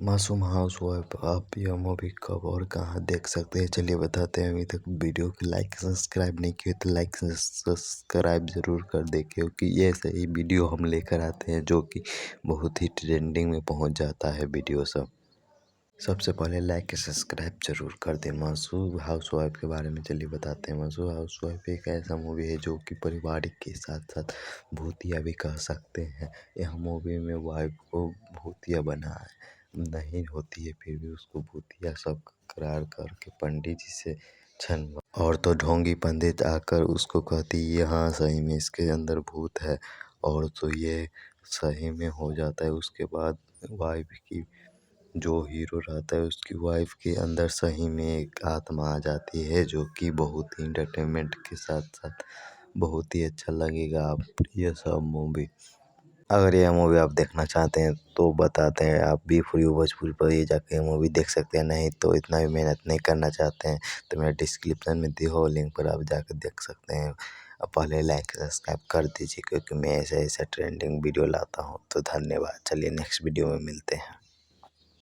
मासूम हाउसवाइफ आप यह मूवी कब और कहाँ देख सकते हैं, चलिए बताते हैं। अभी तक वीडियो को लाइक सब्सक्राइब नहीं किए तो लाइक सब्सक्राइब ज़रूर कर दें, क्योंकि ये सही वीडियो हम लेकर आते हैं जो कि बहुत ही ट्रेंडिंग में पहुंच जाता है वीडियो सब। सबसे पहले लाइक सब्सक्राइब जरूर कर दें। मासूम हाउसवाइफ के बारे में चलिए बताते हैं। मासूम हाउसवाइफ एक ऐसा मूवी है जो कि पारिवारिक के साथ साथ भूतिया भी कह सकते हैं। यह मूवी में वाइफ को भूतिया बना नहीं होती है, फिर भी उसको भूतिया सब करार करके पंडित जी से छन और तो ढोंगी पंडित आकर उसको कहती है हाँ सही में इसके अंदर भूत है, और तो ये सही में हो जाता है। उसके बाद वाइफ की जो हीरो रहता है उसकी वाइफ के अंदर सही में एक आत्मा आ जाती है, जो कि बहुत ही इंटरटेनमेंट के साथ साथ बहुत ही अच्छा लगेगा आप ये सब मूवी। अगर यह मूवी आप देखना चाहते हैं तो बताते हैं, आप भी फ्री भोजपुरी पर ये जाके मूवी देख सकते हैं। नहीं तो इतना भी मेहनत नहीं करना चाहते हैं तो मेरा डिस्क्रिप्शन में दिए हुए लिंक पर आप जाकर देख सकते हैं। अब पहले लाइक सब्सक्राइब कर दीजिए, क्योंकि मैं ऐसा ऐसा ट्रेंडिंग वीडियो लाता हूँ। तो धन्यवाद, चलिए नेक्स्ट वीडियो में मिलते हैं।